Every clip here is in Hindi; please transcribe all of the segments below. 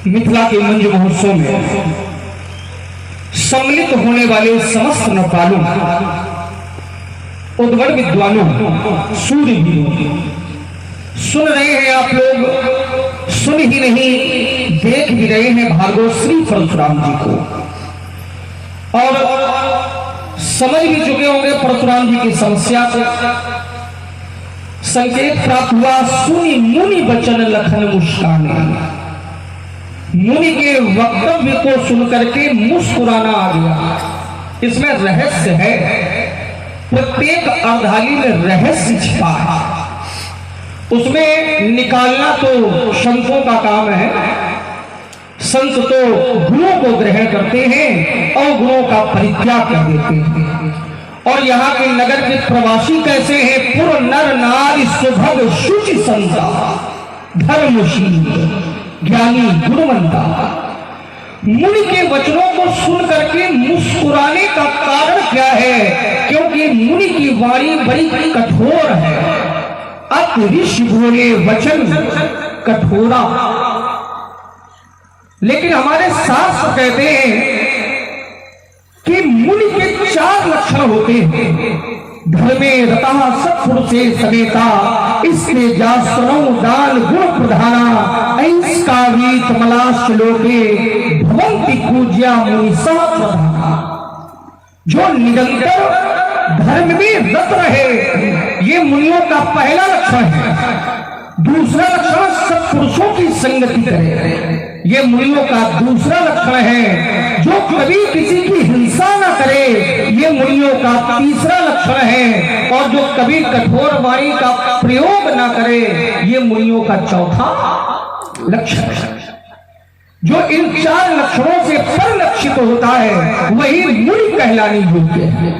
मिथिला के मंच महोत्सव में सम्मिलित होने वाले समस्त नपालों, उद्गण विद्वानों, सूर्यवीरों, सुन रहे हैं आप लोग, सुन ही नहीं देख भी रहे हैं भार्गव श्री परशुराम जी को, और समझ भी चुके होंगे परशुराम जी की समस्या को। संकेत प्राप्त हुआ, सुनी मुनि बचन लखन मुस्काने। मुनि के वक्तव्य को सुनकर के मुस्कुराना आ गया। इसमें रहस्य है, प्रत्येक अर्धाली में रहस्य छिपा है, उसमें निकालना तो संतों का काम है। संत तो गुणों को ग्रहण करते हैं और गुणों का परित्याग कर देते हैं। और यहाँ के नगर के प्रवासी कैसे हैं? पुर नर नारी सुभग शुचि संता, धर्मशील ज्ञानी गुणवंता। मुनि के वचनों को सुन करके मुस्कुराने का कारण क्या है? क्योंकि मुनि की वाणी बड़ी कठोर है। अत ऋषि बोले वचन कठोरा। लेकिन हमारे शास्त्र कहते हैं कि मुनि के 4 लक्षण होते हैं। धर्मे रतः सत्पुरुषे समेता, इसके जासनो दान गुण प्रधाना, ऐस्कावीत मलाश्च लोके भवन्ति पूज्या मुनि सह प्रधाना। जो निरंतर धर्म में रत रहे, ये मुनियों का पहला लक्षण है। दूसरा लक्षण सत्पुरुषों की संगति करे, ये मुनियों का दूसरा लक्षण है। जो कभी किसी की हिंसा न करे, ये मुनियों का तीसरा लक्षण है। और जो कभी कठोर वाणी का प्रयोग न करे, ये मुनियों का चौथा लक्षण है। जो इन 4 लक्षणों से परिलक्षित होता है, वही मुनि कहलाने योग्य है।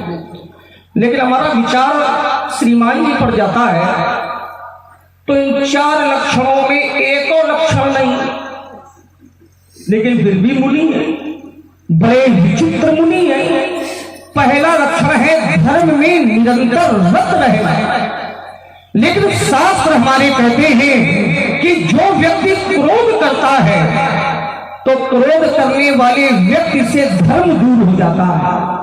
लेकिन हमारा विचार श्रीमान जी पर जाता है, तो इन 4 लक्षणों में एको लक्षण नहीं, लेकिन फिर भी मुनि है, बड़े विचित्र मुनि है। पहला लक्षण है धर्म में निरंतर रत रहना। लेकिन शास्त्र हमारे कहते हैं कि जो व्यक्ति क्रोध करता है, तो क्रोध करने वाले व्यक्ति से धर्म दूर हो जाता है।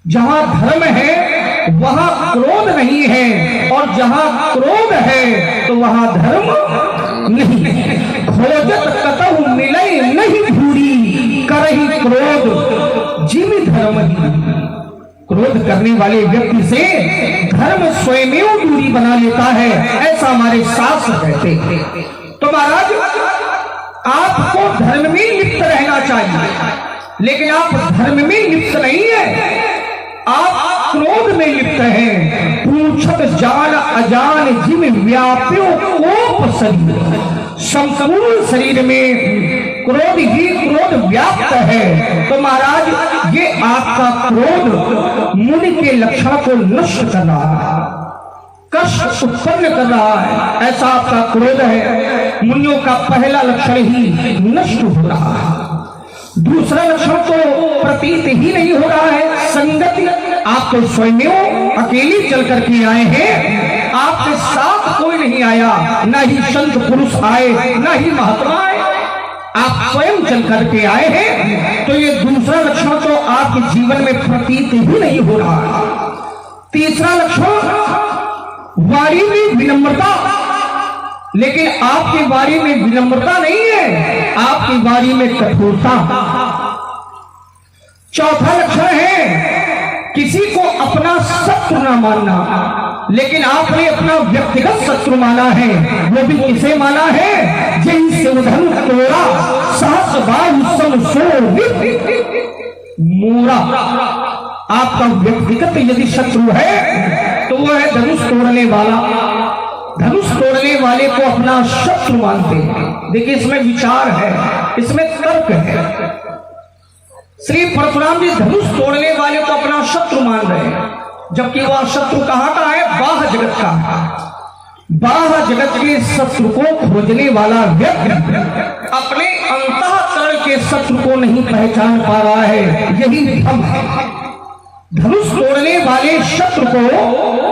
जहां धर्म है वहां क्रोध नहीं है, और जहां क्रोध है तो वहां धर्म नहीं है। खोजत कतहु मिलई नहीं भूरी, करहि क्रोध जिमि धर्म ही। क्रोध करने वाले व्यक्ति से धर्म स्वयं दूरी बना लेता है, ऐसा हमारे शास्त्र कहते हैं। तो महाराज, आपको धर्म में लिप्त रहना चाहिए, लेकिन आप धर्म में लिप्त नहीं है, आप क्रोध में लिप्त हैं। पूछत जान अजान जिम व्याप्यो कोप शरीर। संपूर्ण शरीर में क्रोध ही क्रोध व्याप्त है। तो महाराज, ये आपका क्रोध मुनि के लक्षण को नष्ट कर रहा है, कष्ट उत्पन्न कर रहा है, ऐसा आपका क्रोध है। मुनियों का पहला लक्षण ही नष्ट हो रहा है। दूसरा लक्षण तो प्रतीत ही नहीं हो रहा है, संगति। आप तो स्वयं अकेले चल करके आए हैं, आपके साथ कोई नहीं आया, ना ही संत पुरुष आए, ना ही महात्मा आए, आप स्वयं चल करके आए हैं। तो ये दूसरा लक्षण तो आपके जीवन में प्रतीत ही नहीं हो रहा है। तीसरा लक्षण वाणी में विनम्रता, लेकिन आपकी वाणी में विनम्रता नहीं है, आपकी वाणी में कठोरता। चौथा लक्षण है किसी को अपना शत्रु न मानना, लेकिन आपने अपना व्यक्तिगत शत्रु माना है। वो भी किसे माना है? जय शिवधनु तोरा सहस बाहु सम सो मोरा। आपका व्यक्तिगत यदि शत्रु है तो वो है धनुष तोड़ने वाला। धनुष तोड़ने वाले को अपना शत्रु मानते हैं। देखिए, इसमें विचार है, इसमें तर्क है। श्री परशुराम जी धनुष तोड़ने वाले को अपना शत्रु मान रहे हैं, जबकि वह शत्रु कहाँ का है? बाह्य जगत का। बाह्य जगत के शत्रु को खोजने वाला व्यक्ति अपने अंतःकरण के शत्रु को नहीं पहचान पा रहा है, यही भ्रम है। धनुष तोड़ने वाले शत्रु को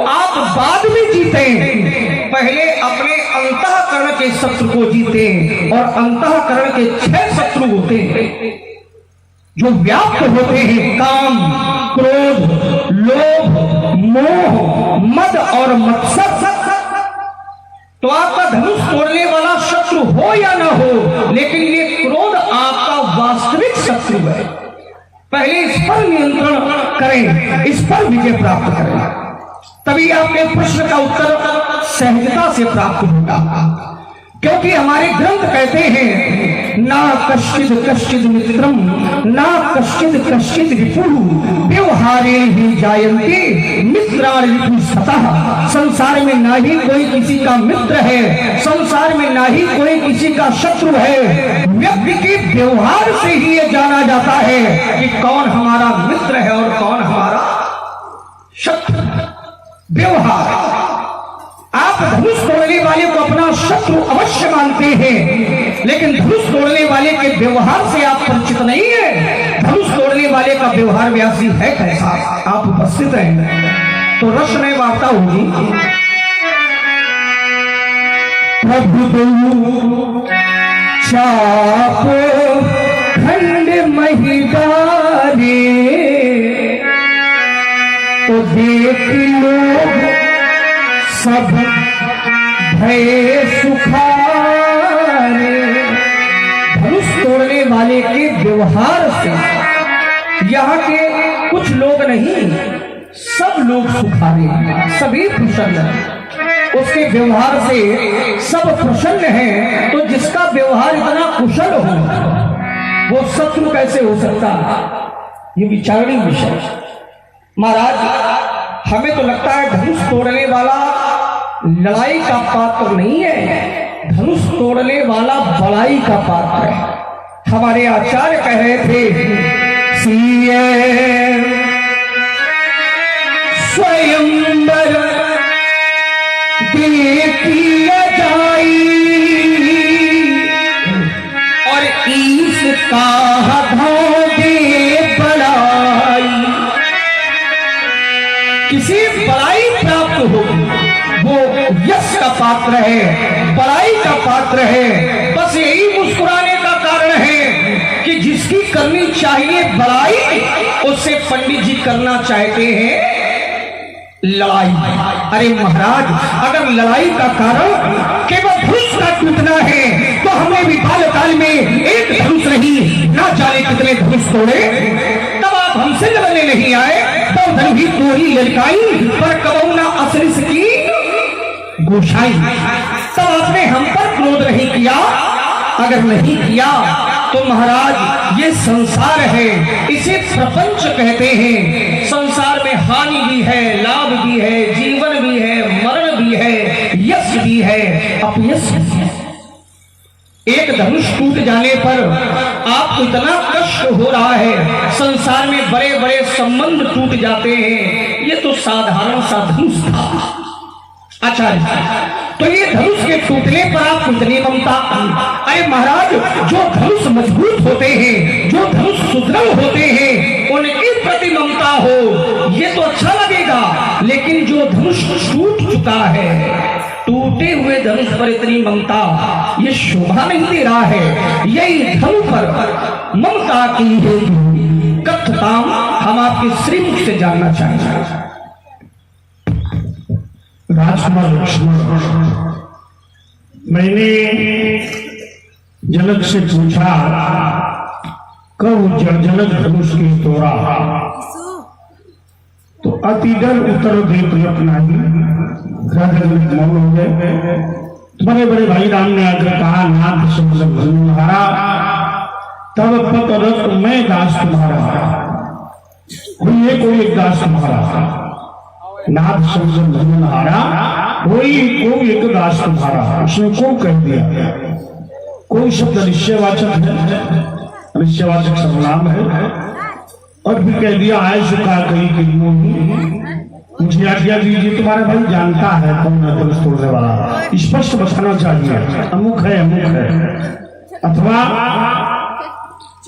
आप बाद में जीते, पहले अपने अंतःकरण के शत्रु को जीते। और अंतःकरण के 6 शत्रु होते हैं जो व्याप्त होते हैं, काम, क्रोध, लोभ, मोह, मद और मत्सर। तो आपका धनुष तोड़ने वाला शत्रु हो या ना हो, लेकिन ये क्रोध आपका वास्तविक शत्रु है। पहले इस पर नियंत्रण करें, इस पर विजय प्राप्त करें, तभी आपके प्रश्न का उत्तर सहजता से प्राप्त होगा। क्योंकि हमारे ग्रंथ कहते हैं, ना कश्चिद कश्चिद मित्रम ना कश्चिद कश्चिद विपुः व्यवहारे ही जायन्ते मित्राणि विपुस्ततः। संसार में ना ही कोई किसी का मित्र है, संसार में ना ही कोई किसी का शत्रु है। व्यक्ति के व्यवहार से ही ये जाना जाता है कि कौन हमारा मित्र है और कौन हमारा शत्रु। व्यवहार। आप धनुष तोड़ने वाले को अपना शत्रु अवश्य मानते हैं, लेकिन धनुष तोड़ने वाले के व्यवहार से आप परिचित नहीं है। धनुष तोड़ने वाले का व्यवहार व्यासी है कैसा, आप उपस्थित हैं तो रसमय वार्ता होगी। प्रभु चाप खंड महिदारे तो देख लोग सब भय सुखारे। धनुष तोड़ने वाले के व्यवहार से यहाँ के कुछ लोग नहीं, सब लोग सुखारे, सभी प्रसन्न हैं। उसके व्यवहार से सब प्रसन्न हैं। तो जिसका व्यवहार इतना कुशल हो वो शत्रु कैसे हो सकता, ये विचारणीय विषय। महाराज हमें तो लगता है धनुष तोड़ने वाला लड़ाई का पात्र नहीं है, धनुष तोड़ने वाला बड़ाई का पात्र है। हमारे आचार्य कह रहे थे, सीए स्वयंवर देखिया जाई और इसका धोदे बड़ाई। किसी बड़ाई प्राप्त होगी वो यश का पात्र है, बड़ाई का पात्र है। बस यही मुस्कुराने का कारण है कि जिसकी करनी चाहिए बड़ाई, उससे पंडित जी करना चाहते हैं लड़ाई। अरे महाराज, अगर लड़ाई का कारण केवल धनुष का टूटना है तो हमने भी बाल्यकाल में एक धनुष नहीं ना जाने कितने धनुष तोड़े। तब आप हमसे लड़ने नहीं आए, तब धन भी तोड़ी लड़काई पर कबहू ना असली की गोशाई। तब आपने हम पर क्रोध नहीं किया। अगर नहीं किया तो महाराज ये संसार है, इसे प्रपंच कहते हैं। संसार में हानि भी है, लाभ भी है, जीवन भी है, मरण भी है, यश भी है, अपयश भी है। एक धनुष टूट जाने पर आपको इतना कष्ट हो रहा है, संसार में बड़े बड़े संबंध टूट जाते हैं, ये तो साधारण सा धनुष था। अच्छा, तो ये धनुष के टूटने पर आप कितनी ममता। अरे महाराज, जो धनुष मजबूत होते हैं, जो धनुष सुदृढ़ होते हैं, उनकी प्रति ममता हो ये तो अच्छा लगेगा। लेकिन जो धनुष टूट चुका है, टूटे हुए धनुष पर इतनी ममता, ये शोभा नहीं दे रहा है। यही धनु पर ममता की है कथता हम आपके श्रीमुख से जानना चाहेंगे। राजकुमार लक्ष्मण, मैंने जनक से पूछा कब जनक धनुष की तोड़ा, तो अति डर उत्तर दे अपना मौन हो गए। बड़े बड़े भाई राम ने आकर कहा, नाथ तुम्हारा तब पत मैं दास तुम्हारा, कोई एक दास तुम्हारा। नाथ धनुहारा कोई एक दास तुम्हारा। उसने को कह दिया, कोई शब्द निश्चयवाचक है, निश्चयवाचक सर्वनाम है। और भी कह दिया, आय सुखा कही के मुझे आज्ञा दीजिए। तुम्हारा भाई जानता है कौन है धनुष तोड़ने वाला, स्पष्ट बताना चाहिए, अमुक है अथवा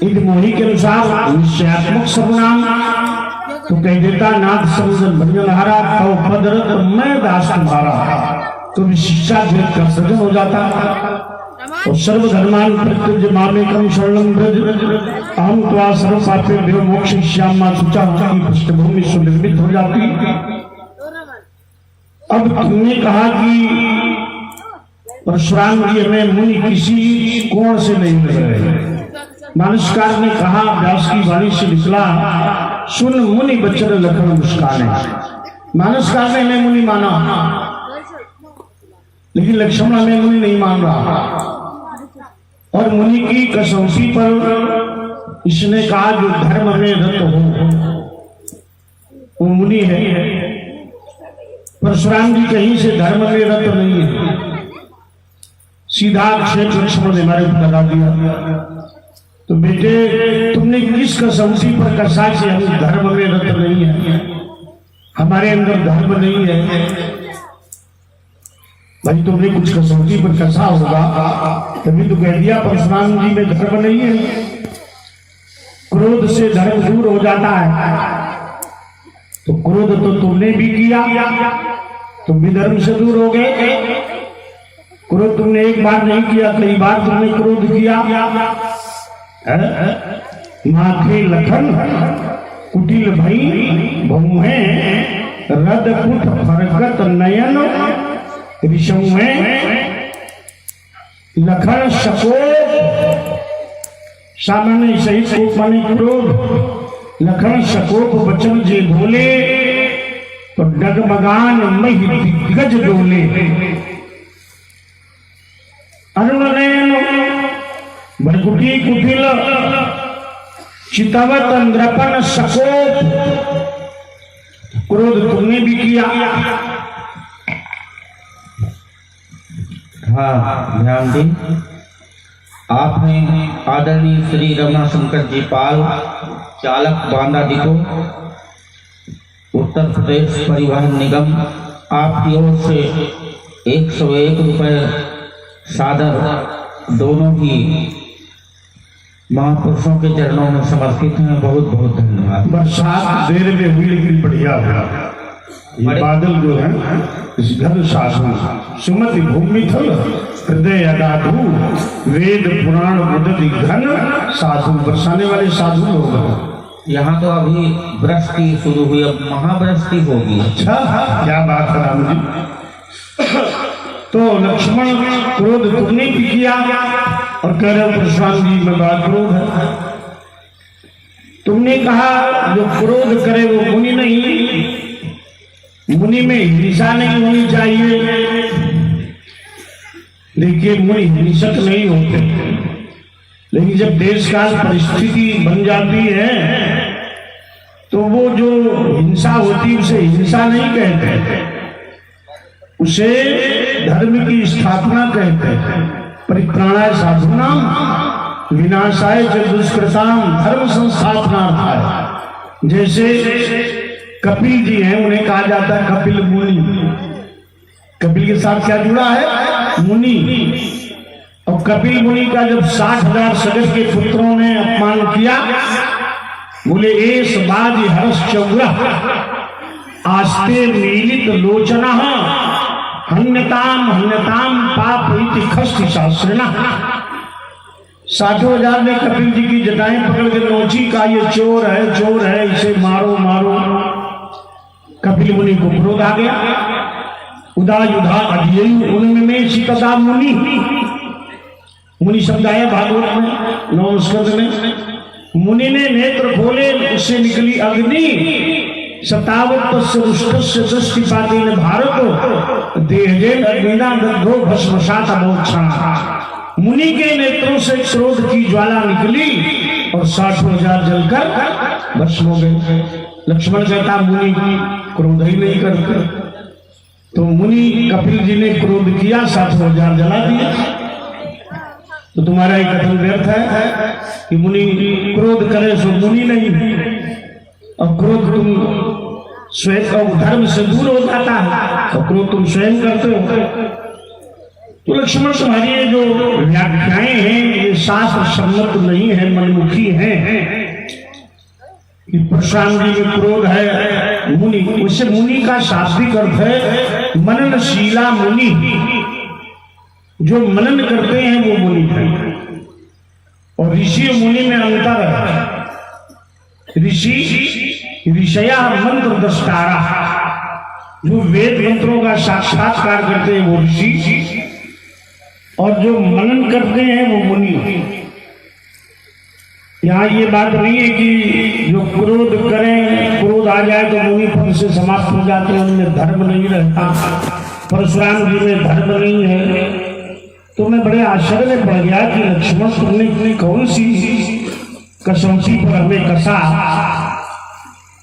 इन मोही के अनुसार निश्चयात्मक सर्वनाम तो कह देता नाथ समुद्र भंजनहारा तो पदरत मैं दास तुम्हारा, तो भी शिक्षा भेद का सृजन हो जाता। और सर्वधर्मान प्रत्युज मामेकम शरणम ब्रज, अहम त्वा सर्व पापेभ्यो मोक्षयिष्यामि शुचा की पृष्ठभूमि सुनिर्मित हो जाती। अब तुमने कहा कि परशुराम जी हमें मुनि किसी कोण से नहीं मिल रहे। मानसकार ने कहा, व्यास की वाणी से निकला, सुन मुनि बचन लखन मुस्काने। मानसकार ने हमें मुनि माना, लेकिन लक्ष्मण हमें मुनि नहीं मान रहा। और मुनि की कसौटी पर इसने कहा जो धर्म में रत हो वो मुनि है। परशुराम जी कहीं से धर्म में रत नहीं है। सीधा क्षेप लक्ष्मण ने हमारे ऊपर लगा दिया। तो बेटे तुमने किस कसौटी पर कसा कि हम धर्म में रत नहीं है, हमारे अंदर धर्म नहीं है। भाई तुमने कुछ कसौटी पर कसा होगा, तभी तो कह दिया परशुराम जी में धर्म नहीं है। क्रोध से धर्म दूर हो जाता है। तो क्रोध तो तुमने भी किया, तुम भी धर्म से दूर हो गए। क्रोध तुमने एक बार नहीं किया, कई बार तुमने क्रोध किया। माथे लखन कुटिल भई बहुए, रद कुट फरकत नयन ऋषुए, लखन शकोप, सामान्य सही कोप माने क्रोध। लखन शकोप बचन जे बोले, तो डगमगान मही दिग्गज डोले। अरुण नयन भरकुटी कुटिल, चितवत नृपन शकोप। क्रोध तुमने भी किया। हाँ ध्यान दें, आपने आदरणीय श्री रमाशंकर जी पाल चालक बांदा डिपो उत्तर प्रदेश परिवहन निगम आपकी ओर से 101 रुपये सादर दोनों ही महापुरुषों के चरणों में समर्पित हैं। बहुत बहुत धन्यवाद। बरसात देर में हुई लेकिन बढ़िया हुआ। ये बादल जो है इस घर शासन सुमति भूमि थल हृदय अगाधु, वेद पुराण मुदति घन साधु। बरसाने वाले साधु लोग हैं। यहाँ तो अभी वृष्टि शुरू हुई, अब महावृष्टि होगी। अच्छा क्या बात है राम जी। तो लक्ष्मण क्रोध तुमने भी किया और कह रहे परशुराम जी में बात क्रोध है। तुमने कहा जो क्रोध करे वो मुनि नहीं, मुनि में हिंसा नहीं होनी चाहिए। देखिए मुनि हिंसक नहीं होते, लेकिन जब देश काल परिस्थिति बन जाती है तो वो जो हिंसा होती है उसे हिंसा नहीं कहते, उसे धर्म की स्थापना कहते हैं। परित्राणाय साधूनाम विनाशाय च दुष्कृताम धर्म संस्थापनार्थाय। जैसे कपिल जी हैं, उन्हें कहा जाता है कपिल मुनि। कपिल के साथ क्या जुड़ा है? मुनि। और कपिल मुनि का जब 60,000 सगत के पुत्रों ने अपमान किया, बोले एस बाज हर्ष चौरा आस्ते मीलित लोचना हन्यताम हन्यताम पाप इति खष्टि शास्त्रिणा। 60,000 ने कपिल जी की जटाएं पकड़ के नोची, का ये चोर है, इसे मारो मारो। कपिल मुनि को क्रोध आ गया। उदा युधा अध्ययन उनमें शिकदा मुनि। मुनि शब्द आया भागवत में 9 स्कंद में। मुनि ने नेत्र खोले, उससे निकली अग्नि। सतावत रुष्टस्य दृष्टिपातेन भारत देहजेन अग्निना दग्धो भस्मसात अमोक्षणा। मुनि के नेत्रों से क्रोध की ज्वाला निकली और 60,000 जलकर भस्म हो गए। लक्ष्मण कहता मुनि क्रोध ही नहीं करते। तो मुनि कपिल जी ने क्रोध किया, 60,000 जला दिया। तो तुम्हारा ये कथन व्यर्थ है कि मुनि क्रोध करे सो मुनि नहीं। और क्रोध तुम स्वयं धर्म से दूर हो जाता है, और क्रोध तुम स्वयं करते हो। तो लक्ष्मण तुम्हारी ये जो व्याख्याएं हैं ये शास्त्र सम्मत नहीं है, मनमुखी हैं। कि परशुराम जी में क्रोध है मुनि, उसे मुनि का शाब्दिक अर्थ है मननशीला मुनि। जो मनन करते हैं वो मुनि है। और ऋषि और मुनि में अंतर है। ऋषि ऋषया मंत्र दृष्टारा, जो वेद मंत्रों का साक्षात्कार करते हैं वो ऋषि, और जो मनन करते हैं वो मुनि। यहाँ ये बात नहीं है कि जो क्रोध करें, क्रोध आ जाए तो मुनि पद से समाप्त हो जाते हैं, उनमें धर्म नहीं रहता। परशुराम जी में धर्म नहीं है। तो मैं बड़े आश्चर्य में पड़ गया कि लक्ष्मण तुमने कौन सी कसौटी पर हमें कसा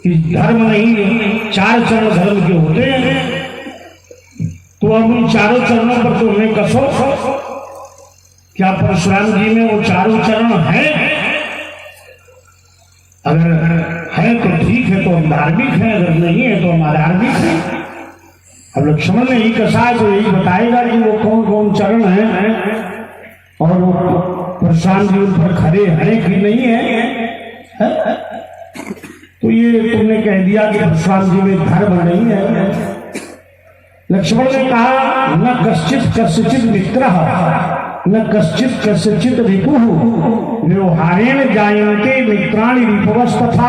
कि धर्म नहीं है, 4 चरण धर्म के होते हैं, तो अब उन 4 चरणों पर तो हमें कसो। क्या परशुराम जी में वो 4 चरण हैं? अगर है तो ठीक है, तो हम धार्मिक हैं, अगर नहीं है तो हम अधार्मिक हैं। अब लक्ष्मण ने ही कसा है तो यही बताएगा कि वो कौन कौन चरण हैं और वो परशुराम जी उन पर खड़े हैं कि नहीं है? तो ये तुमने कह दिया कि परशुराम जी में धर्म नहीं है। लक्ष्मण ने कहा न कश्चित कस्यचित मित्र न कश्चित कस्यचित रिपुः व्यवहारेण जायन्ते मित्राणि रिपुवस्तथा।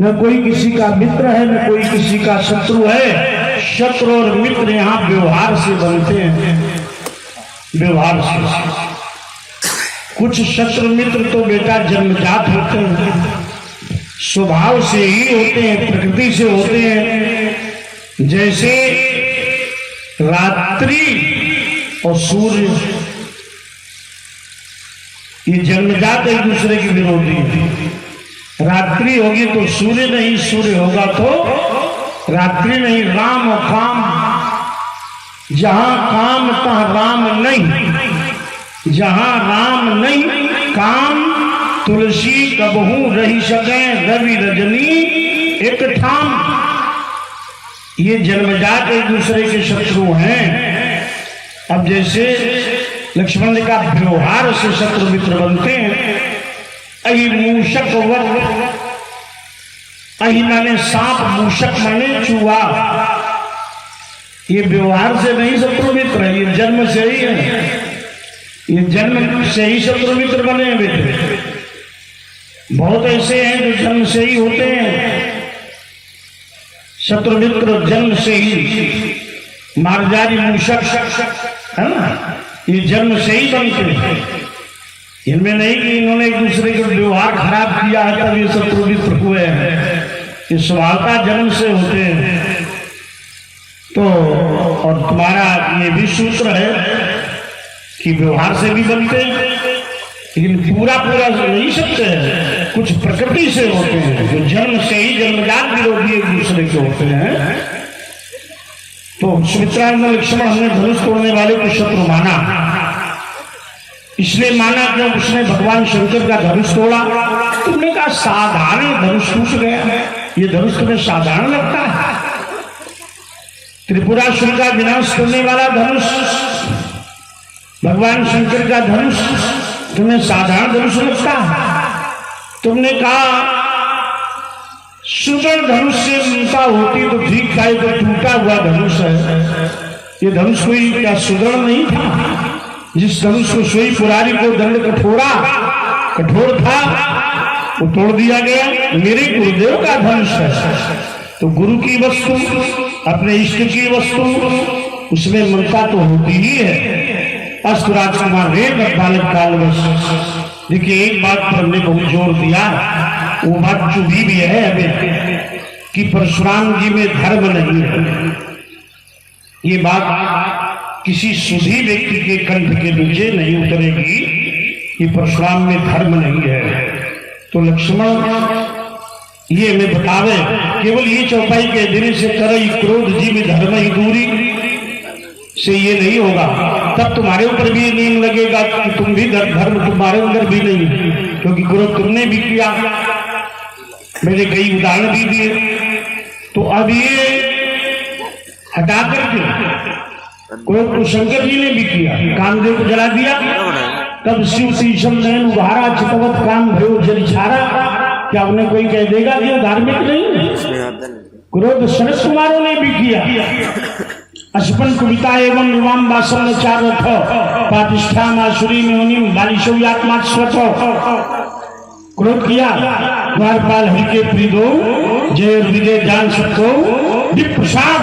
न कोई किसी का मित्र है न कोई किसी का शत्रु है। शत्रु और मित्र यहाँ व्यवहार से बनते हैं, व्यवहार से। कुछ शत्रु मित्र तो बेटा जन्मजात होते हैं, स्वभाव से ही होते हैं, प्रकृति से होते हैं। जैसे रात्रि और सूर्य, ये जन्मजात एक दूसरे के विरोधी है। रात्रि होगी तो सूर्य नहीं, सूर्य होगा तो रात्रि नहीं। राम और काम, जहां काम तहां राम नहीं, जहां राम नहीं काम। तुलसी कबहू रही सके रवि रजनी एक ठाम। ये जन्मजात एक दूसरे के शत्रु हैं। अब जैसे लक्ष्मण ने कहा व्यवहार से शत्रु मित्र बनते हैं। अहि मूषक वर्ग, अहि माने सांप, मूषक माने चूहा। ये व्यवहार से नहीं शत्रु मित्र है, ये जन्म से ही है। ये जन्म से ही शत्रु मित्र बने हैं बेटे। बहुत ऐसे हैं जो जन्म से ही होते हैं शत्रु मित्र, जन्म से ही। मार्जारी मूषक है ना, ये जन्म से ही बनते हैं। इनमें नहीं कि इन्होंने एक दूसरे का व्यवहार खराब किया है तब ये शत्रु मित्र हुए हैं। ये स्वभावतः जन्म से होते हैं। तो और तुम्हारा ये भी सूत्र है कि व्यवहार से भी बनते हैं, लेकिन पूरा पूरा नहीं सकते हैं। कुछ प्रकृति से होते हैं जो जन्म से ही जन्मजात विरोधी एक दूसरे के होते हैं। तो सुमित्रा ने लक्ष्मण हमने धनुष तोड़ने वाले को शत्रु माना, इसलिए माना कि उसने भगवान शंकर का धनुष तोड़ा। तुमने कहा साधारण धनुष टूट गया, ये धनुष तुम्हें साधारण लगता है? त्रिपुरासुर का विनाश करने वाला धनुष, भगवान शंकर का धनुष तुम्हें साधारण धनुष लगता है? तुमने कहा सुदृढ़ धनुष से ममता होती तो ठीक था, तो टूटा हुआ धनुष है। ये धनुष कोई क्या सुदृढ़ नहीं था? जिस धनुष को सोई पुरारी को दंड कठोर था वो तोड़ दिया गया। मेरे गुरुदेव का धनुष है, तो गुरु की वस्तु, अपने इष्ट की वस्तु, उसमें ममता तो होती ही है। अस्तु राजकुमार रे बालक कालवश। देखिए एक बात पर हमने बहुत जोर दिया, वो बात चुभी भी है हमें कि परशुराम जी में धर्म नहीं है। ये बात किसी सुधी व्यक्ति के कंठ के नीचे नहीं उतरेगी कि परशुराम में धर्म नहीं है। तो लक्ष्मण ये हमें बतावे, केवल ये चौपाई के देने से करई क्रोध जी में धर्म ही दूरी से ये नहीं होगा। तब तुम्हारे ऊपर भी नियम लगेगा कि तुम भी धर्म तुम्हारे अंदर भी नहीं, क्योंकि क्रोध तुमने भी किया। मैंने कई उदाहरण भी दिए। तो अब ये हटा करके क्रोध को शंकर जी ने भी किया, कामदेव को जला दिया। तब शिव शीशम नयन उभारा चितवत काम भयो जल छारा। क्या उन्हें कोई कह देगा कि वो धार्मिक नहीं है? क्रोध शरद कुमारों ने भी किया। अशपन कविता एवं युवाम वासम चार प्रतिष्ठा मासुरी में उन्हीं बालिशो आत्मा स्वतो क्रोध किया। द्वारपाल हरि के प्रीदो जय विजय जान सको विप्रसाद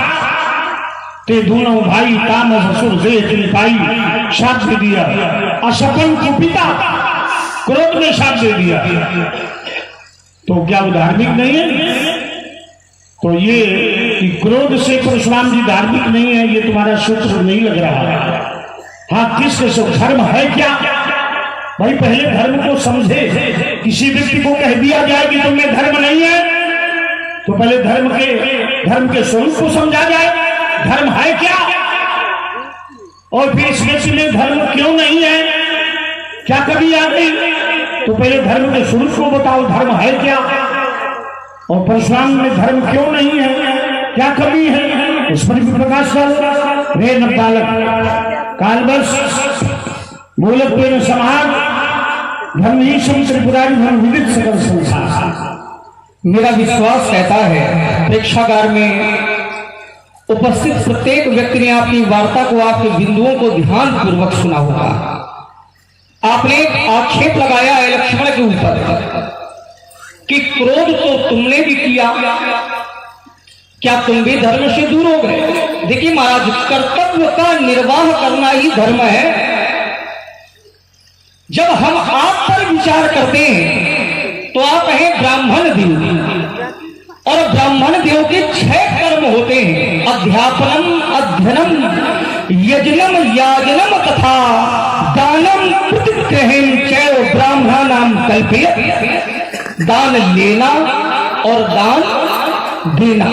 ते दोनों भाई काम ससुर से चिन पाई साथ दे दिया। अशपन कुपिता क्रोध में साथ दे दिया। तो क्या वो धार्मिक नहीं है? तो ये कि क्रोध से परशुराम जी धार्मिक नहीं है, ये तुम्हारा सूत्र नहीं लग रहा है। हाँ, किस धर्म है क्या? भाई पहले धर्म को समझे। किसी व्यक्ति को कह दिया जाए कि तुम्हें धर्म नहीं है, तो पहले धर्म के स्वरूप को समझा जाए, धर्म है क्या, और फिर इस व्यक्ति में धर्म क्यों नहीं है, क्या कभी आ गई, तो पहले धर्म के स्वरूप को बताओ, धर्म है क्या, और परशुराम में धर्म क्यों नहीं है, क्या कमी है, इस पर भी प्रकाश डालो। रे नवतालक कालबस मूलक पेन समाज धर्म ही त्रिपुरारी धर्म विविध सकल संसार। मेरा विश्वास कहता है प्रेक्षागार में उपस्थित प्रत्येक व्यक्ति ने अपनी वार्ता को, आपके बिंदुओं को ध्यान पूर्वक सुना होगा। आपने एक आक्षेप लगाया है लक्ष्मण के ऊपर कि क्रोध तो तुमने भी किया, क्या तुम भी धर्म से दूर हो गए? देखिए महाराज, कर्तव्य का निर्वाह करना ही धर्म है। जब हम आप पर विचार करते हैं तो आप हैं ब्राह्मण देव, और ब्राह्मण देव के 6 कर्म होते हैं: अध्यापनम, अध्ययनम, यजनम, याजनम तथा दानम प्रतिग्रहण चैव ब्राह्मणानाम कल्पयेत्। दान लेना और दान देना,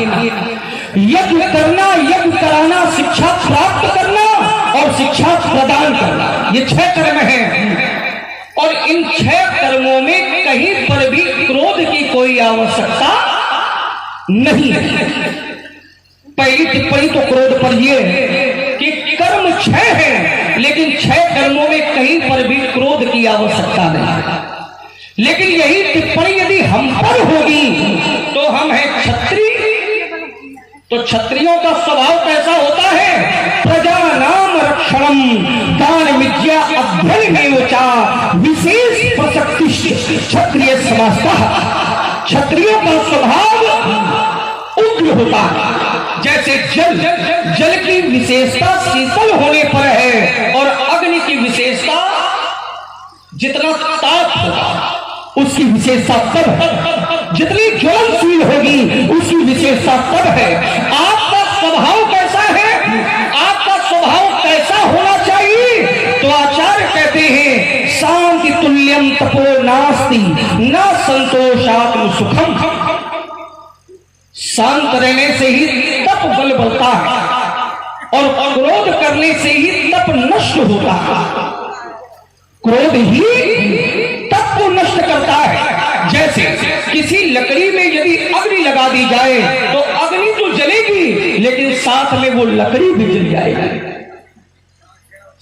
यज्ञ करना, यज्ञ कराना, शिक्षा प्राप्त करना और शिक्षा प्रदान करना, ये 6 कर्म हैं। और इन 6 कर्मों में कहीं पर भी क्रोध की कोई आवश्यकता नहीं है। पहली टिप्पणी तो क्रोध पर यह है कि कर्म 6 हैं, लेकिन 6 कर्मों में कहीं पर भी क्रोध की आवश्यकता नहीं है। लेकिन यही टिप्पणी यदि हम पर होगी तो हम हैं क्षत्रिय। तो क्षत्रियों का स्वभाव कैसा होता है? प्रजा नाम रक्षणम दान विद्या अध्ययन विशेष प्रसक्ति क्षत्रिय समाजतः। क्षत्रियों का स्वभाव उग्र होता है। जैसे जल की विशेषता शीतल होने पर है, और अग्नि की विशेषता जितना ताप होगा उसकी विशेषता तब है, जितनी ज्वलनशील होगी उसकी विशेषता तब है। आपका स्वभाव कैसा है? आपका स्वभाव कैसा होना चाहिए? तो आचार्य कहते हैं शांति तुल्यम तपो नास्ति न संतोषात्म सुखम। शांत रहने से ही तप बल बढ़ता है, और क्रोध करने से ही तप नष्ट होता है। क्रोध ही तप को नष्ट करता है। जैसे किसी लकड़ी में यदि अग्नि लगा दी जाए तो अग्नि तो जलेगी, लेकिन साथ में वो लकड़ी भी जल जाएगी,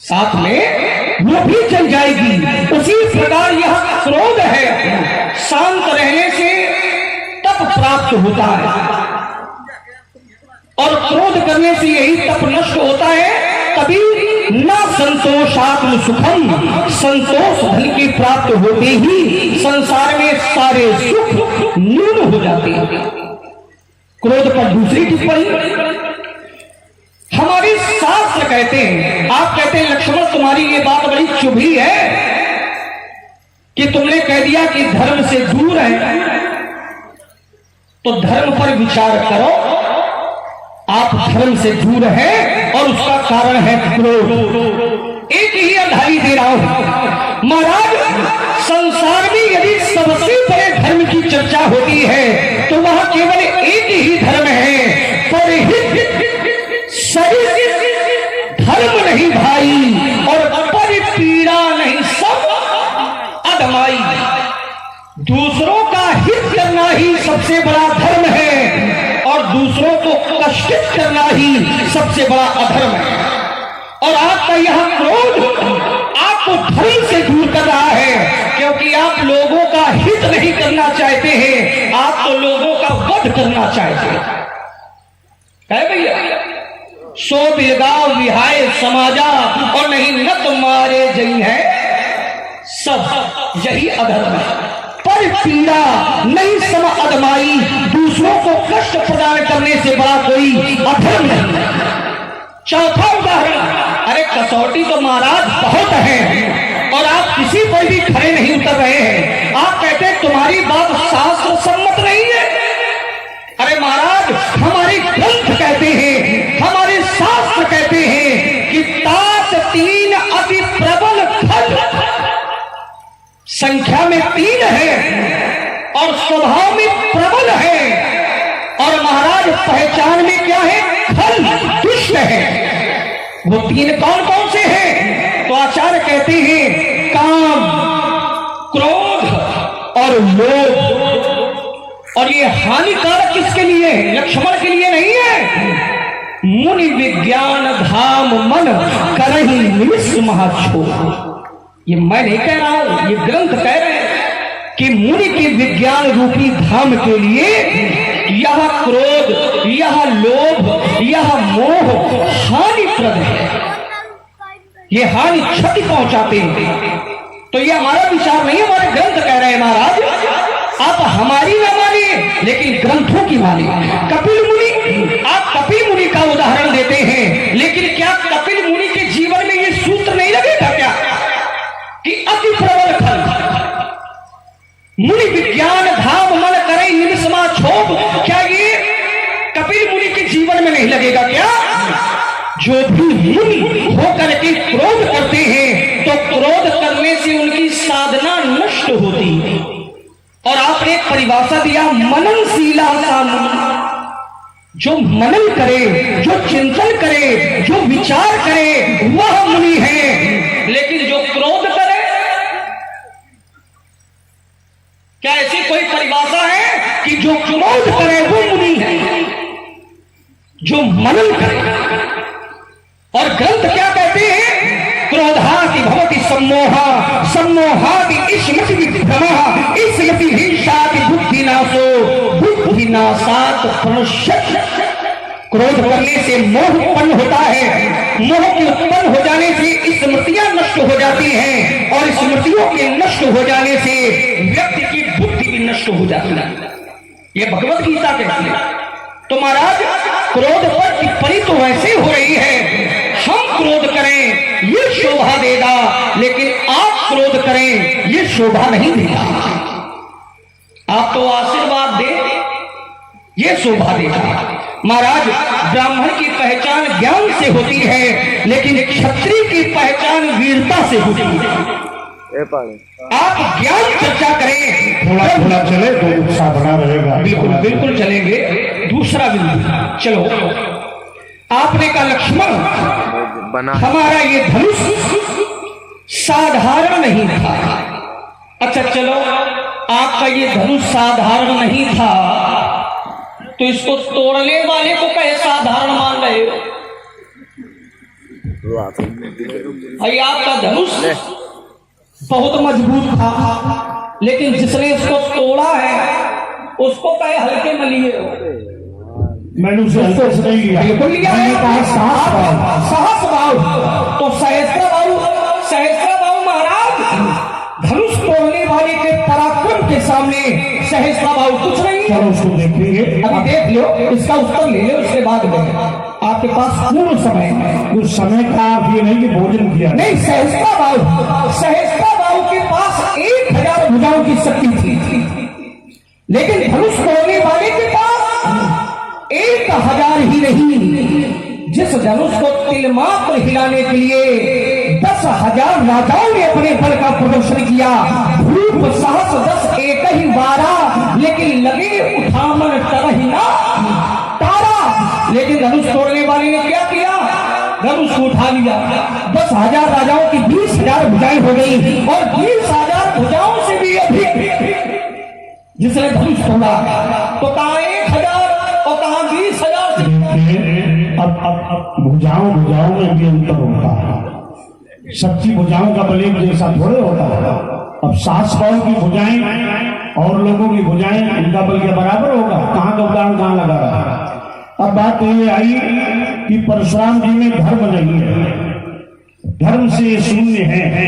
साथ में वो भी जल जाएगी। उसी प्रकार यह क्रोध है, शांत रहने से तप प्राप्त होता है, और क्रोध करने से यही तप नष्ट होता है। कभी न संतोषात्म सुखम, संतोष धन की प्राप्त होते ही संसार में सारे सुख न्यून हो जाते हैं। क्रोध पर दूसरी टिप्पणी, हमारे शास्त्र कहते हैं, आप कहते हैं लक्ष्मण तुम्हारी ये बात बड़ी चुभी है कि तुमने कह दिया कि धर्म से दूर है, तो धर्म पर विचार करो। आप धर्म से दूर हैं और उसका कारण है क्रोध। एक ही आधारी दे रहा हूं महाराज, संसार में यदि सबसे बड़े धर्म की चर्चा होती है तो वह केवल एक ही धर्म है, परहित सहित धर्म नहीं भाई, और परिपीड़ा नहीं सब अधमाई। दूसरों का हित करना ही सबसे बड़ा धर्म है, और दूसरों को कष्टित करना ही सबसे बड़ा अधर्म है। और आपका यह क्रोध आपको धर्म से दूर कर रहा है, क्योंकि आप लोगों का हित युद्ध नहीं करना चाहते हैं, आप तो लोगों का वध करना चाहते हैं भैया। सो बिलगाव विहाय समाजा और नहीं न तुम्हारे जई है, सब यही अधर्म है। पर पीड़ा नहीं सम अदमाई, दूसरों को कष्ट प्रदान करने से बड़ा कोई अधर्म नहीं। चौथा उदाहरण, अरे कसौटी तो महाराज बहुत है और आप किसी पर भी खड़े नहीं उतर रहे हैं। आप कहते हैं तुम्हारी बात शास्त्र सम्मत नहीं है। अरे महाराज, हमारे ग्रंथ कहते हैं, हमारे शास्त्र कहते हैं कि तात 3 अति प्रबल खल, संख्या में 3 है और स्वभाव में प्रबल है, और महाराज पहचान में क्या है? खल, दुष्ट है। वो 3 कौन कौन से हैं? तो आचार्य कहते हैं काम, क्रोध और लोभ। और ये हानिकारक किसके लिए है? लक्ष्मण के लिए नहीं है। मुनि विज्ञान धाम मन करहि निमिष महाछो, ये मैं नहीं कह रहा हूं, ये ग्रंथ कह रहे हैं कि मुनि के विज्ञान रूपी धाम के लिए यह क्रोध, यह लोभ, यह मोह हानिप्रद है, ये हानि क्षति पहुंचाते हैं। तो ये हमारा विचार नहीं, हमारे ग्रंथ कह रहे हैं महाराज। आप हमारी न मानिए लेकिन ग्रंथों की मानिए। कपिल मुनि, आप कपिल मुनि का उदाहरण देते हैं, लेकिन क्या कपिल मुनि के जीवन में ये सूत्र नहीं लगेगा क्या कि अति प्रबल खल, मुनि विज्ञान धाम मन करे निमिषमा क्षोभ, क्या ये कपिल मुनि के जीवन में नहीं लगेगा क्या? जो भी मुनि होकर के क्रोध करते हैं तो क्रोध करने से उनकी साधना नष्ट होती है। और आपने एक परिभाषा दिया, मननशीला सा मुनि, जो मनन करे, जो चिंतन करे, जो विचार करे वह मुनि है। लेकिन जो क्रोध करे, क्या ऐसी कोई परिभाषा है कि जो क्रोध करे वो मुनि है? जो मनन करे। और ग्रंथ क्या कहते हैं? क्रोधाति भवति सम्मोहा, सम्मोहाति स्मृति विभ्रमः, स्मृति हिंसाति बुद्धिनाशो, बुद्धिनाशात् प्रणश्यति। क्रोध करने से मोह उत्पन्न होता है, मोह के उत्पन्न हो जाने से स्मृतियां नष्ट हो जाती हैं, और स्मृतियों के नष्ट हो जाने से व्यक्ति की बुद्धि भी नष्ट हो जाती है। ये भगवत गीता कहती है। तो महाराज, क्रोध पर टिप्पणी तो वैसे हो रही है, हम क्रोध करें ये शोभा देगा, लेकिन आप क्रोध करें ये शोभा नहीं देगा। आप तो आशीर्वाद दें ये शोभा देगा। महाराज, ब्राह्मण की पहचान ज्ञान से होती है, लेकिन क्षत्रिय की पहचान वीरता से होती है। आप ज्ञान चर्चा करें, थोड़ा थोड़ा चले तो उत्साह बना रहेगा। बिल्कुल बिल्कुल चलेंगे। दूसरा बिंदु, चलो, आपने कहा लक्ष्मण, हमारा ये धनुष साधारण नहीं था। अच्छा चलो, आपका ये धनुष साधारण नहीं था, तो इसको तोड़ने वाले को कहे साधारण मान रहे हो? भाई आपका धनुष बहुत मजबूत था, लेकिन जिसने इसको तोड़ा है उसको कहे हल्के में लिए हो। मैंने उसे हल्के से नहीं लिया, बिल्कुल लिया है। साहस भाव, साहस भाव। तो सहस्त्र भाव महाराज, धनुष तोड़ने वाले के पराक्रम के सामने सहस्त्र भाव कुछ नहीं। चलो उसको देखेंगे, अभी देख लो, इसका उत्तर ले लो, उसके बाद में आपके पास पूर्ण समय है। उस समय का आप ये नहीं कि भोजन किया नहीं, सहस्त्र भाव के पास 1000 भुजाओं की शक्ति थी, लेकिन धनुष तोड़ने वाले के पास 1000 ही नहीं, जिस धनुष को तिलमात्र हिलाने के लिए 10,000 राजाओं ने अपने बल का प्रदर्शन किया। भूप साहस 10 एक ही 12, लेकिन लगे उठामन तरहिना तारा। लेकिन धनुष तोड़ने वाले ने क्या किया? धनुष को उठा लिया। 10,000 राजाओं की 20,000 भुजाएं हो गई, और 20,000 भुजाओं से भी अधिक जिसने धनुष तोड़ा। तो कहा 1,000 और कहा 20,000। अब भुजाओं में भी अंतर होता है। सच्ची भुजाओं का बल एक जैसा थोड़े होता है। अब सास बहू की भुजाएं और लोगों की भुजाएं, इनका बल के बराबर होगा? कहाँ का उदाहरण कहाँ लगा रहा है। अब बात ये आई कि परशुराम जी में धर्म नहीं है, धर्म से शून्य है।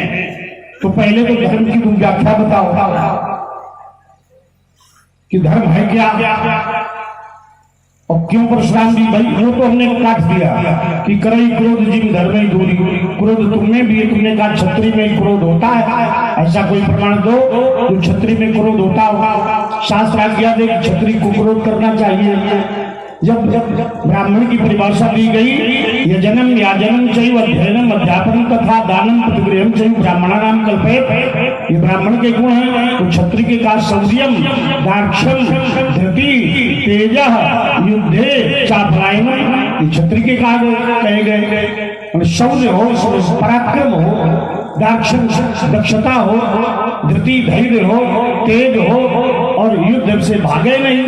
तो पहले तो धर्म की तुम व्याख्या बताओ कि धर्म है क्या, और क्यों परशुराम जी? भाई वो तो हमने काट दिया कि करई क्रोध जिम धर्म ही दूरी, क्रोध तुमने भी है, तुमने कहा क्षत्रिय में क्रोध होता है, ऐसा कोई प्रमाण दो जो क्षत्रिय में क्रोध होता होगा। शास्त्र आज्ञा दे क्षत्रिय को क्रोध करना चाहिए। जब ब्राह्मण की परिभाषा दी गई, ये जन्म या जन्म चाहिए अध्ययनम अध्यापन तथा दानम प्रतिगृहम चाहिए ब्राह्मणा नाम कल्पे, ये ब्राह्मण के गुण हैं। तो क्षत्रिय के कहा शौर्यम दार्क्षम धृति तेज युद्धे चापलायनम, क्षत्रिय के कहे गए। शौर्य हो, पराक्रम हो, दार्क्षम दक्षता हो, धृति धैर्य हो, तेज हो, और युद्ध से भागे नहीं।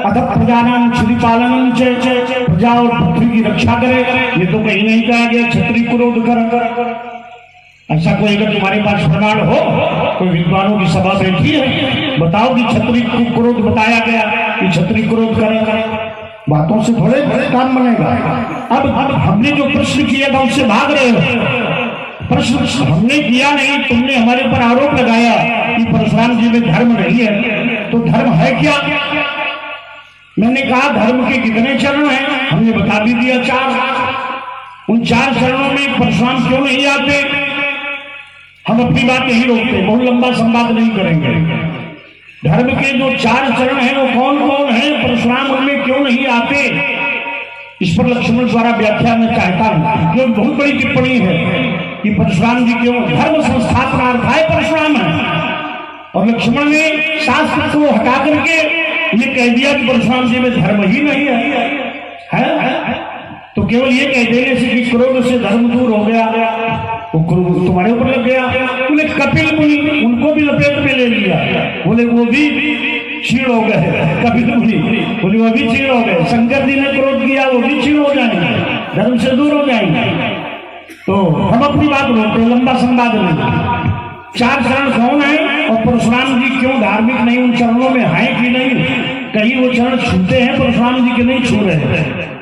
अथ प्रजानाम क्षति पालनम प्रजा और पृथ्वी की रक्षा करे, ये तो कहीं नहीं कहा गया क्षत्रिय क्रोध कर। ऐसा कोई अगर तुम्हारे पास प्रमाण हो, कोई विद्वानों की सभा बैठी है, बताओ कि क्षत्रिय क्रोध बताया गया कि क्षत्रिय क्रोध करे। बातों से थोड़े काम बनेगा। अब हमने जो प्रश्न किया था उससे भाग रहे हो। प्रश्न हमने किया नहीं, तुमने हमारे ऊपर आरोप लगाया कि परशुराम जी में धर्म नहीं है। तो धर्म है क्या? मैंने कहा धर्म के कितने चरण हैं, हमने बता भी दिया 4। उन 4 चरणों में परशुराम क्यों नहीं आते? हम अपनी बात यही रोकते, बहुत लंबा संवाद नहीं करेंगे। धर्म के जो 4 चरण हैं वो कौन कौन है, परशुराम उनमें क्यों नहीं आते? इस पर लक्ष्मण द्वारा व्याख्या में चाहता हूं, जो बहुत बड़ी टिप्पणी है कि परशुराम जी क्यों धर्म संस्थापनार्थाय परशुराम है, और लक्ष्मण ने शास्त्र को हटा करके ये कह दिया कि परशुराम जी में धर्म ही नहीं है। तो केवल ये कह देने से कि क्रोध से धर्म दूर हो गया, वो क्रोध तुम्हारे ऊपर लग गया। बोले कपिल मुनि, उनको भी लपेट में ले लिया, बोले वो भी क्षीण हो गए। कपिल मुनि बोले वो भी क्षीण हो गए। शंकर जी ने क्रोध किया, वो भी क्षीण हो जाएंगे, धर्म से दूर हो जाएंगे। तो हम अपनी बात रोकते, लंबा संवाद नहीं। 4 चरण कौन है और परशुराम जी क्यों धार्मिक नहीं, उन चरणों में है कि नहीं? कहीं वो चरण छूते हैं परशुराम जी के नहीं छू रहे हैं।